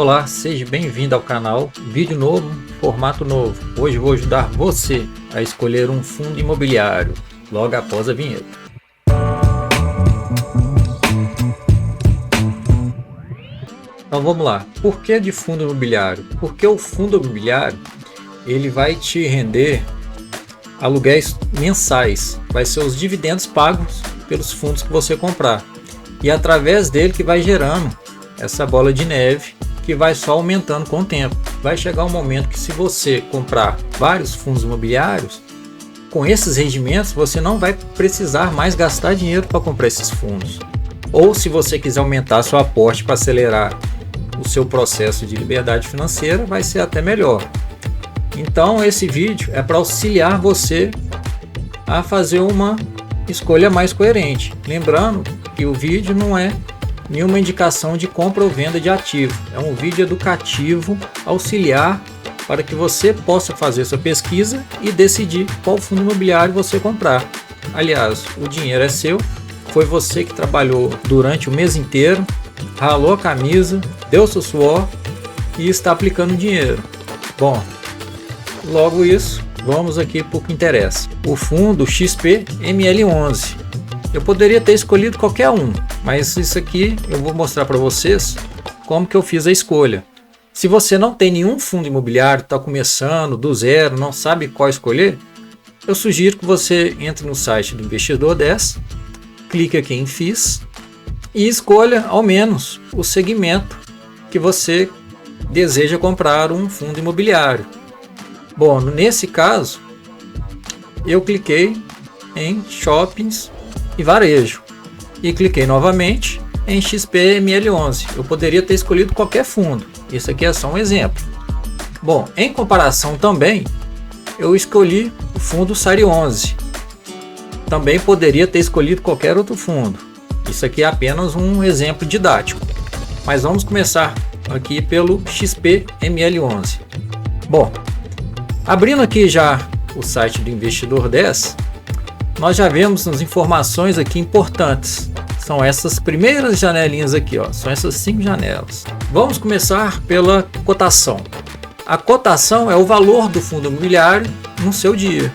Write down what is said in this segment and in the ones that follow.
Olá, seja bem-vindo ao canal. Vídeo novo, formato novo. Hoje vou ajudar você a escolher um fundo imobiliário, logo após a vinheta. Então vamos lá. Por que de fundo imobiliário? Porque o fundo imobiliário ele vai te render aluguéis mensais. Vai ser os dividendos pagos pelos fundos que você comprar. E através dele que vai gerando essa bola de neve que vai só aumentando com o tempo. Vai chegar um momento que, se você comprar vários fundos imobiliários, com esses rendimentos você não vai precisar mais gastar dinheiro para comprar esses fundos. Ou se você quiser aumentar seu aporte para acelerar o seu processo de liberdade financeira, vai ser até melhor. Então esse vídeo é para auxiliar você a fazer uma escolha mais coerente. Lembrando que o vídeo não é nenhuma indicação de compra ou venda de ativo. É um vídeo educativo, auxiliar, para que você possa fazer sua pesquisa e decidir qual fundo imobiliário você comprar. Aliás, o dinheiro é seu, foi você que trabalhou durante o mês inteiro, ralou a camisa, deu seu suor e está aplicando dinheiro. Bom, logo isso, vamos aqui para o que interessa. O fundo XP-ML11. Eu poderia ter escolhido qualquer um, mas isso aqui eu vou mostrar para vocês como que eu fiz a escolha. Se você não tem nenhum fundo imobiliário, está começando do zero, não sabe qual escolher, eu sugiro que você entre no site do Investidor 10, clique aqui em FIIs e escolha ao menos o segmento que você deseja comprar um fundo imobiliário. Bom, nesse caso, eu cliquei em shoppings e varejo e cliquei novamente em XP-ML11. Eu poderia ter escolhido qualquer fundo, isso aqui é só um exemplo. Bom, em comparação também, eu escolhi o fundo SARI 11. Também poderia ter escolhido qualquer outro fundo. Isso aqui é apenas um exemplo didático. Mas vamos começar aqui pelo XP-ML11. Bom, abrindo aqui já o site do Investidor 10, nós já vemos as informações aqui importantes. São essas primeiras janelinhas aqui, ó. São essas 5 janelas. Vamos começar pela cotação. A cotação é o valor do fundo imobiliário no seu dia.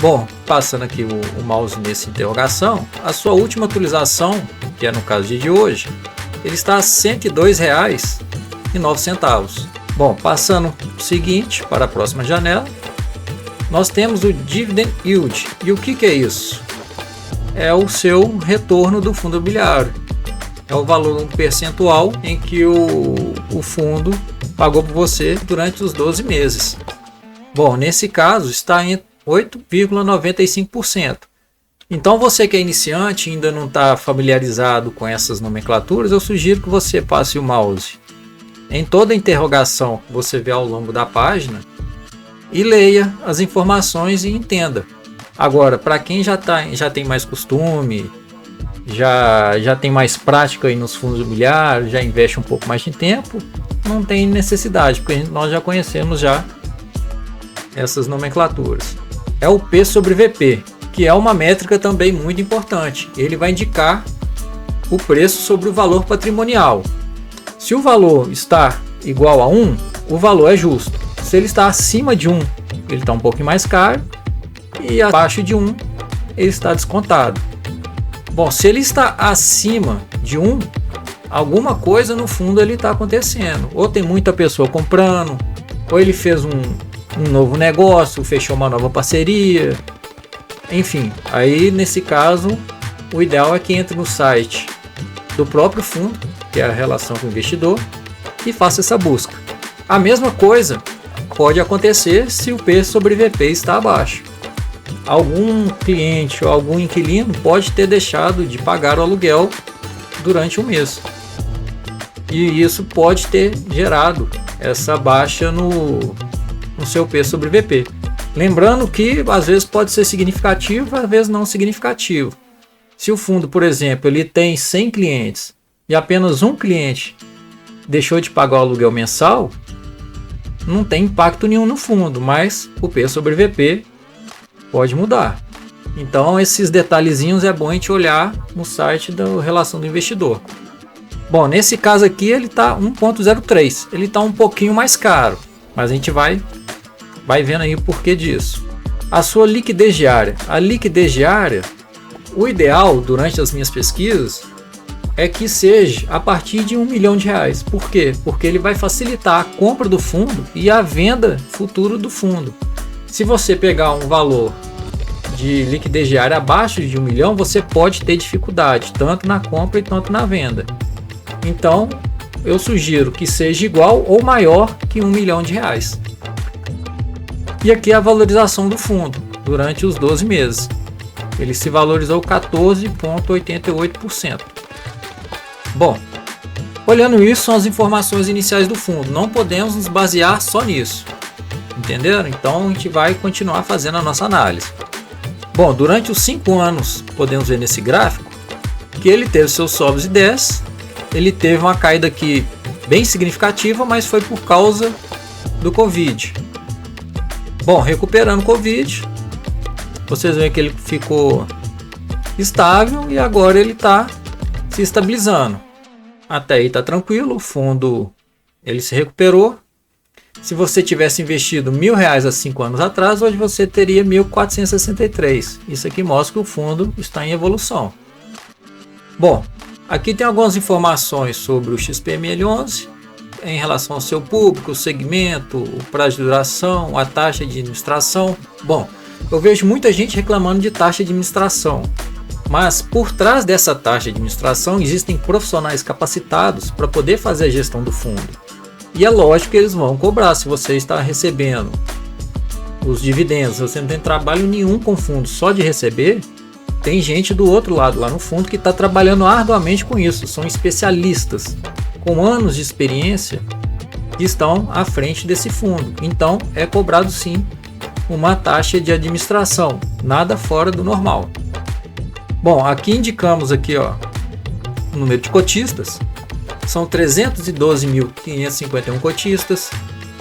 Bom, passando aqui o mouse nessa interrogação, a sua última atualização, que é no caso de hoje, ele está a R$ 102,09. Bom, passando o seguinte para a próxima janela, nós temos o Dividend Yield. E o que é isso? É o seu retorno do fundo imobiliário. É o valor percentual em que o fundo pagou por você durante os 12 meses. Bom, nesse caso está em 8,95%. Então você que é iniciante e ainda não está familiarizado com essas nomenclaturas, eu sugiro que você passe o mouse em toda a interrogação que você vê ao longo da página e leia as informações e entenda. Agora, para quem já tem mais costume, já tem mais prática aí nos fundos imobiliários, já investe um pouco mais de tempo, não tem necessidade, porque nós já conhecemos já essas nomenclaturas. É o P sobre VP, que é uma métrica também muito importante. Ele vai indicar o preço sobre o valor patrimonial. Se o valor está igual a 1, o valor é justo. Se ele está acima de 1, ele está um pouquinho mais caro, e abaixo de 1, ele está descontado. Bom, se ele está acima de 1, alguma coisa no fundo ele está acontecendo. Ou tem muita pessoa comprando, ou ele fez um novo negócio, fechou uma nova parceria. Enfim, aí nesse caso, o ideal é que entre no site do próprio fundo, que é a relação com o investidor, e faça essa busca. A mesma coisa pode acontecer se o P sobre VP está abaixo. Algum cliente ou algum inquilino pode ter deixado de pagar o aluguel durante um mês. E isso pode ter gerado essa baixa no seu P sobre VP. Lembrando que às vezes pode ser significativo, às vezes não significativo. Se o fundo, por exemplo, ele tem 100 clientes e apenas um cliente deixou de pagar o aluguel mensal, não tem impacto nenhum no fundo, mas o P sobre VP pode mudar. Então esses detalhezinhos é bom a gente olhar no site da relação do investidor. Bom, nesse caso aqui ele está 1,03, ele está um pouquinho mais caro, mas a gente vai vendo aí o porquê disso. A sua liquidez diária. A liquidez diária, o ideal durante as minhas pesquisas é que seja a partir de R$1 milhão. Por quê? Porque ele vai facilitar a compra do fundo e a venda futura do fundo. Se você pegar um valor de liquidez diária abaixo de R$1 milhão, você pode ter dificuldade, tanto na compra e tanto na venda. Então, eu sugiro que seja igual ou maior que R$1 milhão. E aqui a valorização do fundo durante os 12 meses. Ele se valorizou 14,88%. Bom, olhando isso, são as informações iniciais do fundo. Não podemos nos basear só nisso. Entenderam? Então, a gente vai continuar fazendo a nossa análise. Bom, durante os 5 anos, podemos ver nesse gráfico que ele teve seus sobes e desces. Ele teve uma caída aqui bem significativa, mas foi por causa do Covid. Bom, recuperando o Covid, vocês veem que ele ficou estável e agora ele está se estabilizando. Até aí está tranquilo, o fundo ele se recuperou. Se você tivesse investido R$1.000 há 5 anos atrás, hoje você teria 1.463. Isso aqui mostra que o fundo está em evolução. Bom, aqui tem algumas informações sobre o XPML11 em relação ao seu público, o segmento, o prazo de duração, a taxa de administração. Bom, eu vejo muita gente reclamando de taxa de administração, mas por trás dessa taxa de administração existem profissionais capacitados para poder fazer a gestão do fundo. E é lógico que eles vão cobrar se você está recebendo os dividendos, você não tem trabalho nenhum com fundo, só de receber. Tem gente do outro lado, lá no fundo, que está trabalhando arduamente com isso. São especialistas com anos de experiência que estão à frente desse fundo. Então, é cobrado sim uma taxa de administração, nada fora do normal. Bom, aqui indicamos aqui, ó, o número de cotistas. São 312.551 cotistas.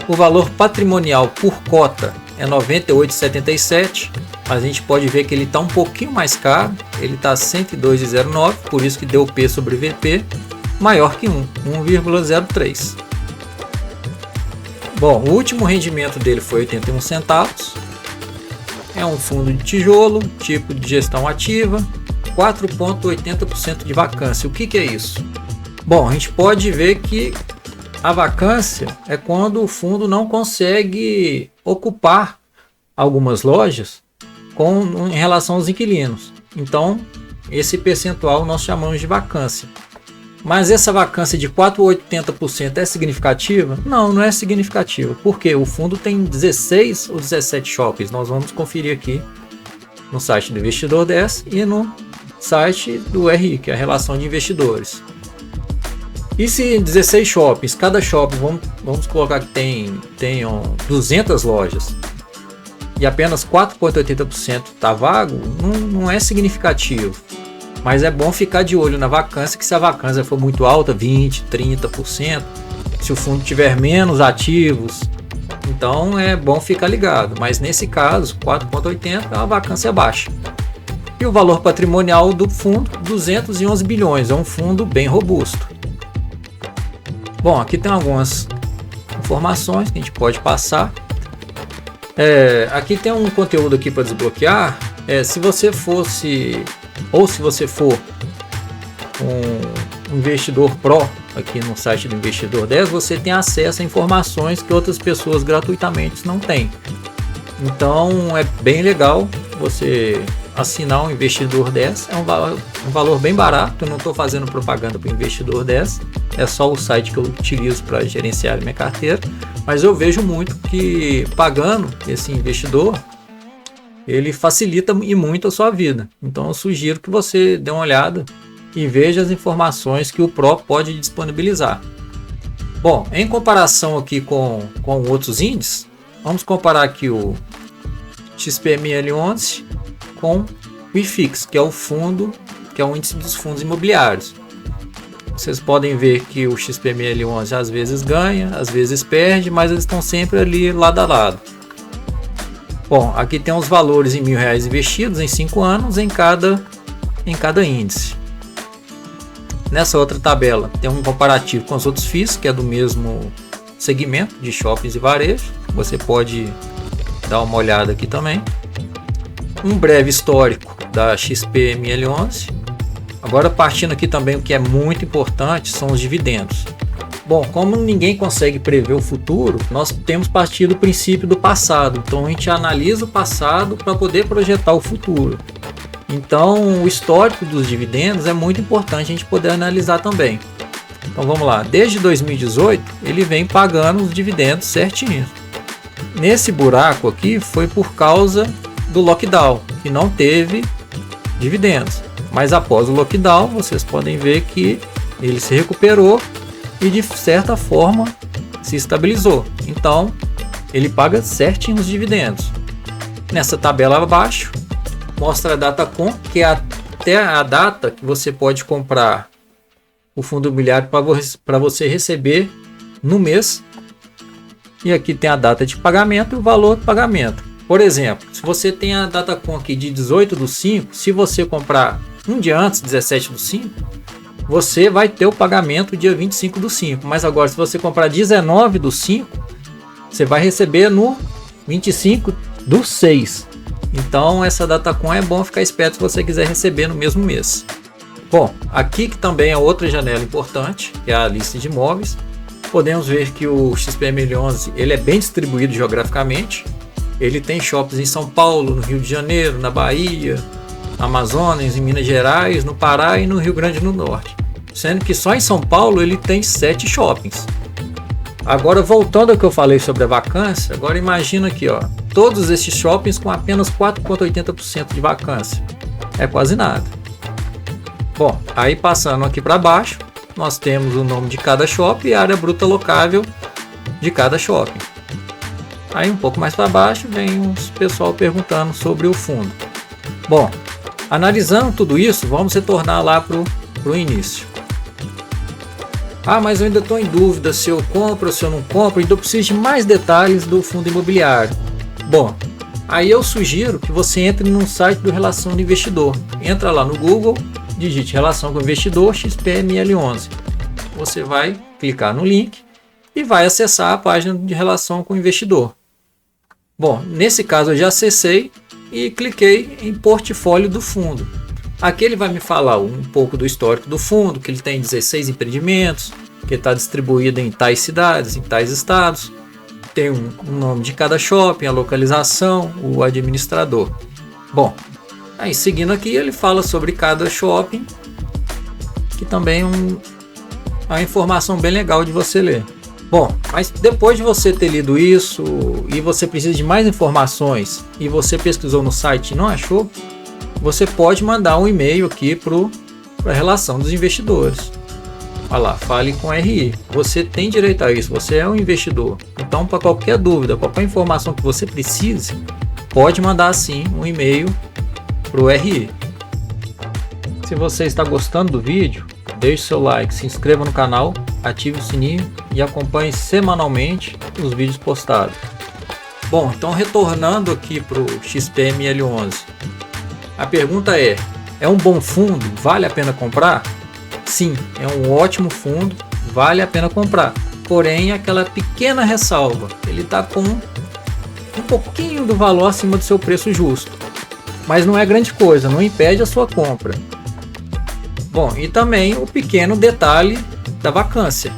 O valor patrimonial por cota é 98,77. Mas a gente pode ver que ele está um pouquinho mais caro, ele está 102,09, por isso que deu P sobre VP maior que 1,03. Bom, o último rendimento dele foi 81 centavos. É um fundo de tijolo, tipo de gestão ativa, 4,80% de vacância. O que é isso? Bom, a gente pode ver que a vacância é quando o fundo não consegue ocupar algumas lojas em relação aos inquilinos. Então, esse percentual nós chamamos de vacância. Mas essa vacância de 4,80% é significativa? Não, não é significativa. Porque o fundo tem 16 ou 17 shoppings. Nós vamos conferir aqui no site do Investidor 10 e no site do RI, que é a relação de investidores. E se 16 shoppings, cada shopping, vamos colocar que tenham 200 lojas, e apenas 4,80% está vago, não é significativo. Mas é bom ficar de olho na vacância, que se a vacância for muito alta, 20%, 30%, se o fundo tiver menos ativos, então é bom ficar ligado. Mas nesse caso, 4,80% é uma vacância baixa. E o valor patrimonial do fundo, 211 bilhões, é um fundo bem robusto. Bom, aqui tem algumas informações que a gente pode passar. Aqui tem um conteúdo aqui para desbloquear. Se você fosse, ou se você for um investidor Pro aqui no site do Investidor 10, você tem acesso a informações que outras pessoas gratuitamente não têm. Então é bem legal você assinar o Investidor 10. É um valor bem barato. Eu não estou fazendo propaganda para o Investidor 10, é só o site que eu utilizo para gerenciar minha carteira. Mas eu vejo muito que pagando esse investidor, ele facilita e muito a sua vida. Então eu sugiro que você dê uma olhada e veja as informações que o Pro pode disponibilizar. Bom, em comparação aqui com outros índices, vamos comparar aqui o XPML11 com o IFIX, que é o índice dos fundos imobiliários. Vocês podem ver que o XPML11 às vezes ganha, às vezes perde, mas eles estão sempre ali lado a lado. Bom, aqui tem os valores em R$1.000 investidos em 5 anos em cada índice. Nessa outra tabela tem um comparativo com os outros FIIs, que é do mesmo segmento de shoppings e varejo. Você pode dar uma olhada aqui também. Um breve histórico da XPML11. Agora partindo aqui também, o que é muito importante são os dividendos. Bom, como ninguém consegue prever o futuro, nós temos partido do princípio do passado. Então a gente analisa o passado para poder projetar o futuro. Então o histórico dos dividendos é muito importante a gente poder analisar também. Então vamos lá, desde 2018 ele vem pagando os dividendos certinho. Nesse buraco aqui foi por causa do lockdown, que não teve dividendos. Mas após o lockdown vocês podem ver que ele se recuperou e de certa forma se estabilizou. Então ele paga certinho os dividendos. Nessa tabela abaixo mostra a DataCon, que é até a data que você pode comprar o fundo imobiliário para você receber no mês. E aqui tem a data de pagamento e o valor do pagamento. Por exemplo, se você tem a DataCon aqui de 18/5, se você comprar um dia antes, 17/5, você vai ter o pagamento dia 25/5. Mas agora, se você comprar 19/5, você vai receber no 25/6. Então, essa DataCon é bom ficar esperto se você quiser receber no mesmo mês. Bom, aqui que também é outra janela importante, que é a lista de imóveis. Podemos ver que o XPML11 ele é bem distribuído geograficamente. Ele tem shoppings em São Paulo, no Rio de Janeiro, na Bahia, Amazonas, em Minas Gerais, no Pará e no Rio Grande do Norte. Sendo que só em São Paulo ele tem 7 shoppings. Agora voltando ao que eu falei sobre a vacância, agora imagina aqui, ó, todos esses shoppings com apenas 4,80% de vacância. É quase nada. Bom, aí passando aqui para baixo, nós temos o nome de cada shopping e a área bruta locável de cada shopping. Aí um pouco mais para baixo vem os pessoal perguntando sobre o fundo. Bom, analisando tudo isso, vamos retornar lá para o início. Ah, mas eu ainda estou em dúvida se eu compro ou se eu não compro, ainda preciso de mais detalhes do fundo imobiliário. Bom, aí eu sugiro que você entre no site do Relação do Investidor. Entra lá no Google, digite Relação com o Investidor XPML11. Você vai clicar no link e vai acessar a página de Relação com o Investidor. Bom, nesse caso eu já acessei e cliquei em portfólio do fundo. Aqui ele vai me falar um pouco do histórico do fundo, que ele tem 16 empreendimentos, que está distribuído em tais cidades, em tais estados. Tem um nome de cada shopping, a localização, o administrador. Bom, aí seguindo aqui ele fala sobre cada shopping, que também é uma informação bem legal de você ler. Bom, mas depois de você ter lido isso e você precisa de mais informações e você pesquisou no site e não achou, você pode mandar um e-mail aqui para a Relação dos Investidores. Olha lá, fale com RI. Você tem direito a isso, você é um investidor. Então, para qualquer dúvida, qualquer informação que você precise, pode mandar sim um e-mail para o RI. Se você está gostando do vídeo, deixe seu like, se inscreva no canal, ative o sininho e acompanhe semanalmente os vídeos postados. Bom, então retornando aqui para o XPML11. A pergunta é um bom fundo? Vale a pena comprar? Sim, é um ótimo fundo, vale a pena comprar. Porém, aquela pequena ressalva, ele está com um pouquinho do valor acima do seu preço justo. Mas não é grande coisa, não impede a sua compra. Bom, e também o pequeno detalhe da vacância,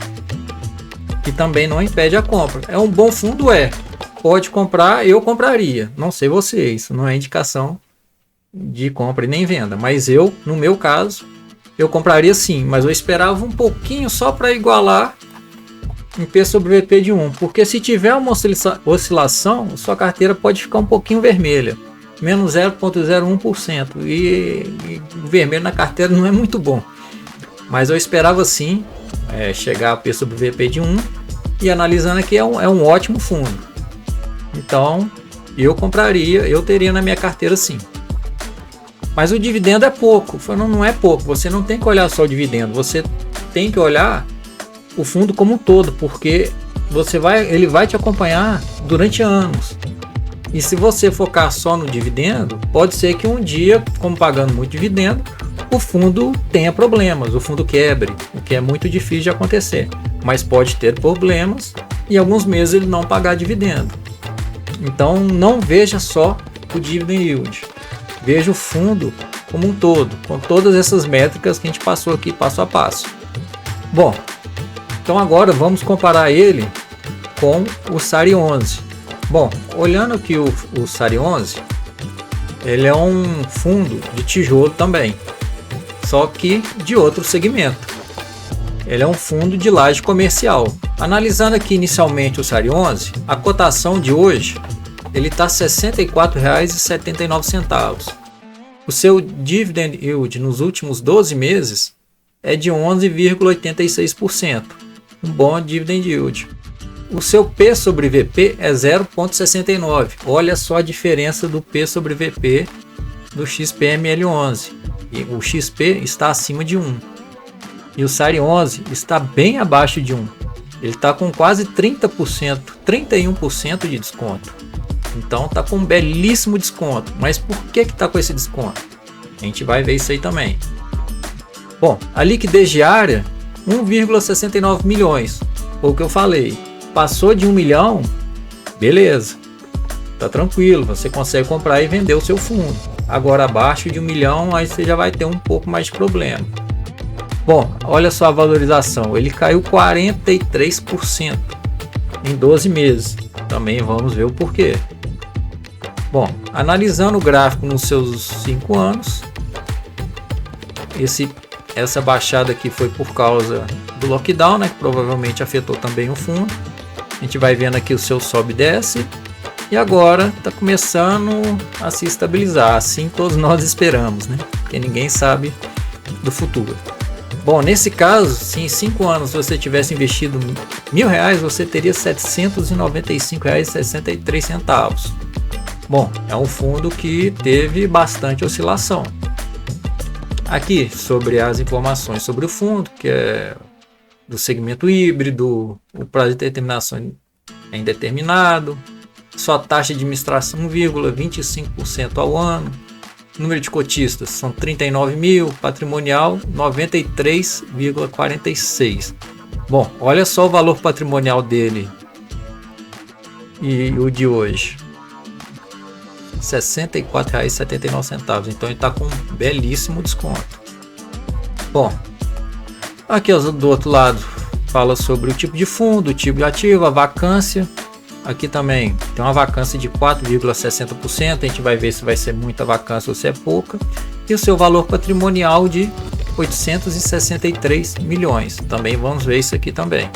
que também não impede a compra. É um bom fundo? Pode comprar, eu compraria. Não sei você, isso não é indicação de compra e nem venda, mas eu, no meu caso, eu compraria sim, mas eu esperava um pouquinho só para igualar em P sobre VP de 1, porque se tiver uma oscilação, sua carteira pode ficar um pouquinho vermelha, menos 0,01%, e o vermelho na carteira não é muito bom, mas eu esperava sim chegar a P sobre VP de 1, e analisando aqui é um ótimo fundo, então eu compraria, eu teria na minha carteira sim. Mas o dividendo é pouco, não é pouco, você não tem que olhar só o dividendo, você tem que olhar o fundo como um todo, porque ele vai te acompanhar durante anos. E se você focar só no dividendo, pode ser que um dia, como pagando muito dividendo, o fundo tenha problemas, o fundo quebre, o que é muito difícil de acontecer. Mas pode ter problemas e alguns meses ele não pagar dividendo. Então não veja só o dividend yield, veja o fundo como um todo, com todas essas métricas que a gente passou aqui passo a passo. Bom, então agora vamos comparar ele com o SARI 11. Bom, olhando aqui o SARI 11, ele é um fundo de tijolo também, só que de outro segmento. Ele é um fundo de laje comercial. Analisando aqui inicialmente o SARI 11, a cotação de hoje ele está R$ 64,79. O seu dividend yield nos últimos 12 meses é de 11,86%, um bom dividend yield. O seu P sobre VP é 0,69. Olha só a diferença do P sobre VP do XPML11. E o XP está acima de 1. E o SARI 11 está bem abaixo de 1. Ele está com quase 30%, 31% de desconto. Então está com um belíssimo desconto. Mas por que está com esse desconto? A gente vai ver isso aí também. Bom, a liquidez diária 1,69 milhões. Foi o que eu falei. Passou de 1 milhão, beleza, tá tranquilo, você consegue comprar e vender o seu fundo. Agora abaixo de 1 milhão, aí você já vai ter um pouco mais de problema. Bom, olha só a valorização, ele caiu 43% em 12 meses. Também vamos ver o porquê. Bom, analisando o gráfico nos seus 5 anos, essa baixada aqui foi por causa do lockdown, né, que provavelmente afetou também o fundo. A gente vai vendo aqui o seu sobe e desce. E agora está começando a se estabilizar. Assim todos nós esperamos, né? Porque ninguém sabe do futuro. Bom, nesse caso, se em 5 anos você tivesse investido R$1.000, você teria R$ 795,63. Bom, é um fundo que teve bastante oscilação. Aqui, sobre as informações sobre o fundo, que é do segmento híbrido, o prazo de determinação é indeterminado, sua taxa de administração 1,25% ao ano, número de cotistas são 39 mil, patrimonial 93,46. Bom, olha só o valor patrimonial dele e o de hoje, R$ 64,79, então ele está com um belíssimo desconto. Bom, aqui do outro lado fala sobre o tipo de fundo, o tipo de ativo, a vacância. Aqui também tem uma vacância de 4,60%. A gente vai ver se vai ser muita vacância ou se é pouca. E o seu valor patrimonial de 863 milhões. Também vamos ver isso aqui também.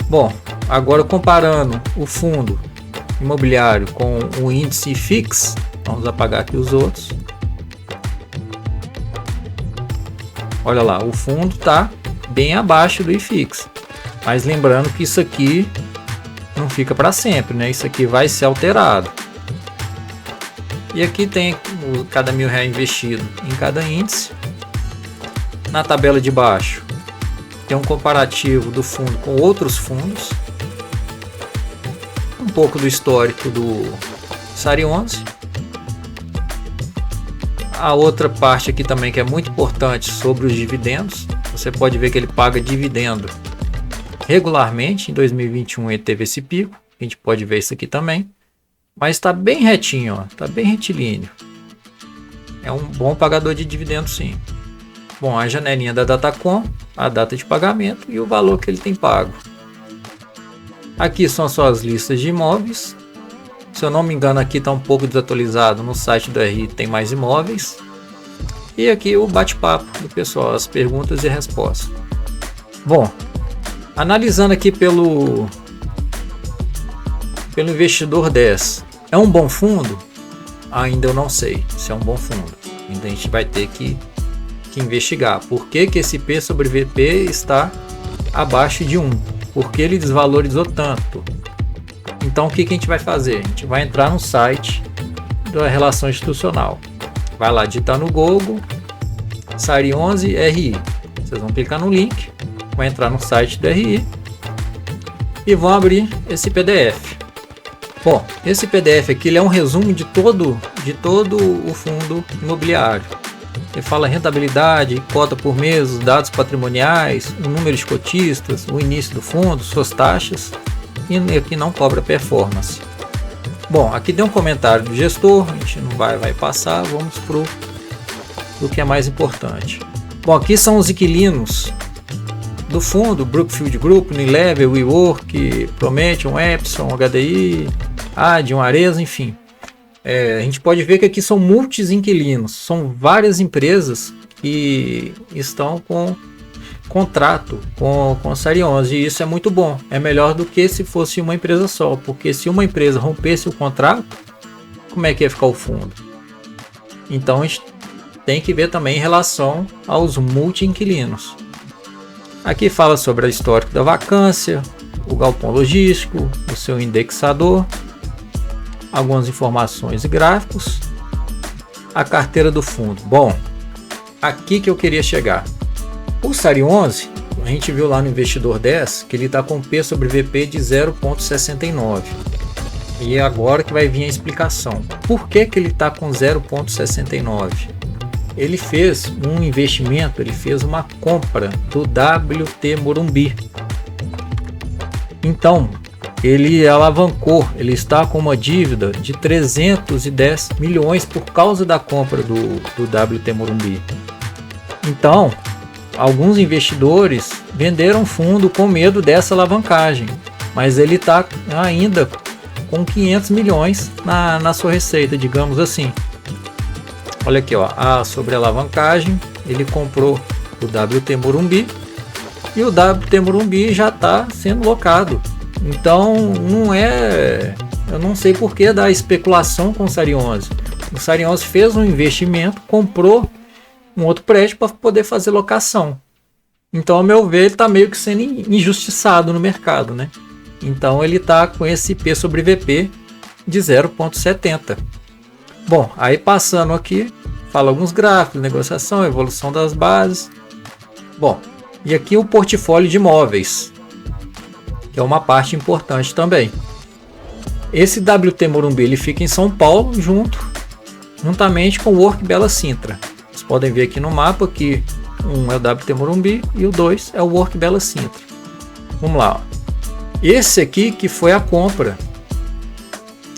Bom, agora comparando o fundo imobiliário com o índice IFIX, vamos apagar aqui os outros. Olha lá, o fundo está bem abaixo do IFIX, mas lembrando que isso aqui não fica para sempre, né? Isso aqui vai ser alterado. E aqui tem cada R$1.000 investido em cada índice. Na tabela de baixo tem um comparativo do fundo com outros fundos, um pouco do histórico do SARI 11. A outra parte aqui também que é muito importante sobre os dividendos. Você pode ver que ele paga dividendo regularmente. Em 2021 ele teve esse pico. A gente pode ver isso aqui também. Mas está bem retinho, ó. Está bem retilíneo. É um bom pagador de dividendos, sim. Bom, a janelinha da Datacom, a data de pagamento e o valor que ele tem pago. Aqui são só as listas de imóveis. Se eu não me engano, aqui está um pouco desatualizado. No site do RI tem mais imóveis. E aqui o bate-papo do pessoal, as perguntas e respostas. Bom, analisando aqui pelo investidor 10, é um bom fundo? Ainda eu não sei se é um bom fundo. Ainda a gente vai ter que investigar. Por que que esse P sobre VP está abaixo de 1? Por que ele desvalorizou tanto? Então o que a gente vai fazer? A gente vai entrar no site da relação institucional. Vai lá digitar no Google SARI 11 RI. Vocês vão clicar no link, vão entrar no site do RI e vão abrir esse PDF. Bom, esse PDF aqui ele é um resumo de todo o fundo imobiliário. Ele fala rentabilidade, cota por mês, os dados patrimoniais, o número de cotistas, o início do fundo, suas taxas, e aqui não cobra performance. Bom, aqui tem um comentário do gestor, a gente não vai passar, vamos pro que é mais importante. Bom, aqui são os inquilinos do fundo: Brookfield Group, Unilever, WeWork, Prometheus, Epson, HDI, Adyen, Arezzo, enfim. A gente pode ver que aqui são muitos inquilinos, são várias empresas que estão com contrato com a Série 11, e isso é muito bom. É melhor do que se fosse uma empresa só, porque se uma empresa rompesse o contrato, como é que ia ficar o fundo? Então a gente tem que ver também em relação aos multi-inquilinos. Aqui fala sobre o histórico da vacância, o galpão logístico, o seu indexador, algumas informações e gráficos, a carteira do fundo. Bom, aqui que eu queria chegar. O Série 11, a gente viu lá no Investidor 10 que ele está com P sobre VP de 0,69. E é agora que vai vir a explicação. Por que ele está com 0,69? Ele fez um investimento, ele fez uma compra do WT Morumbi. Então, ele alavancou, ele está com uma dívida de 310 milhões por causa da compra do WT Morumbi. Então, alguns investidores venderam fundo com medo dessa alavancagem, mas ele está ainda com 500 milhões na sua receita, digamos assim. Olha aqui, ó, sobre a alavancagem, ele comprou o WT Morumbi e o WT Morumbi já está sendo locado. Então, eu não sei por que da especulação com o Série 11. O Série 11 fez um investimento, comprou um outro prédio para poder fazer locação. Então, ao meu ver, ele está meio que sendo injustiçado no mercado, né? Então, ele está com esse P sobre VP de 0,70. Bom, aí passando aqui, fala alguns gráficos, negociação, evolução das bases. Bom, e aqui o portfólio de imóveis, que é uma parte importante também. Esse WT Morumbi ele fica em São Paulo, juntamente com o Work Bela Sintra. Vocês podem ver aqui no mapa que um é o WT Morumbi e o 2 é o Work Bela Sintra. Vamos lá. Ó. Esse aqui que foi a compra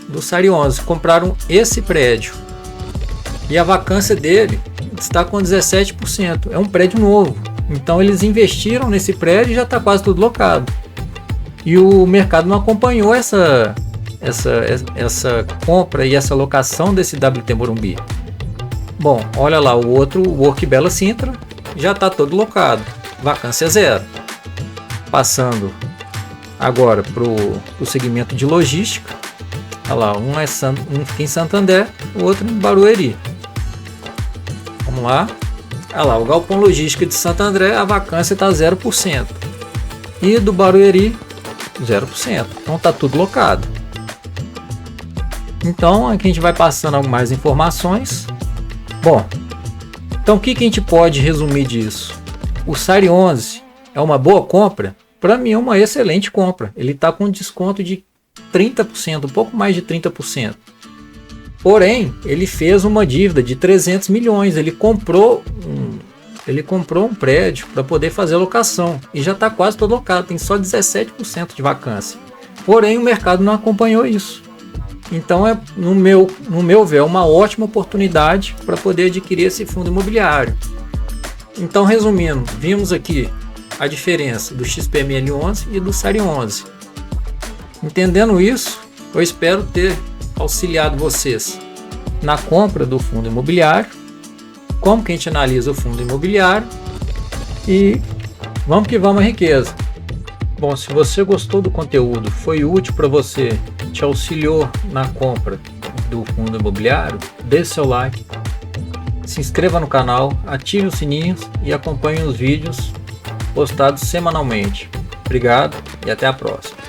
do Série 11. Compraram esse prédio. E a vacância dele está com 17%. É um prédio novo. Então eles investiram nesse prédio e já está quase tudo locado. E o mercado não acompanhou essa compra e essa locação desse WT Morumbi. Bom, olha lá, o outro, o Work Bela Sintra, já está todo locado, vacância zero. Passando agora para o segmento de logística, olha lá, um fica em Santander, o outro em Barueri. Vamos lá, olha lá, o galpão logística de Santo André, a vacância está 0%. E do Barueri, 0%. Então está tudo locado. Então aqui a gente vai passando algumas informações. Bom, então o que a gente pode resumir disso? O Série 11 é uma boa compra? Para mim é uma excelente compra. Ele está com desconto de 30%, um pouco mais de 30%. Porém, ele fez uma dívida de 300 milhões. Ele comprou um prédio para poder fazer locação e já está quase todo locado, tem só 17% de vacância. Porém, o mercado não acompanhou isso. Então, no meu ver, é uma ótima oportunidade para poder adquirir esse fundo imobiliário. Então, resumindo, vimos aqui a diferença do XPML11 e do Série 11. Entendendo isso, eu espero ter auxiliado vocês na compra do fundo imobiliário, como que a gente analisa o fundo imobiliário e vamos que vamos à riqueza. Bom, se você gostou do conteúdo, foi útil para você, te auxiliou na compra do fundo imobiliário, dê seu like, se inscreva no canal, ative os sininhos e acompanhe os vídeos postados semanalmente. Obrigado e até a próxima.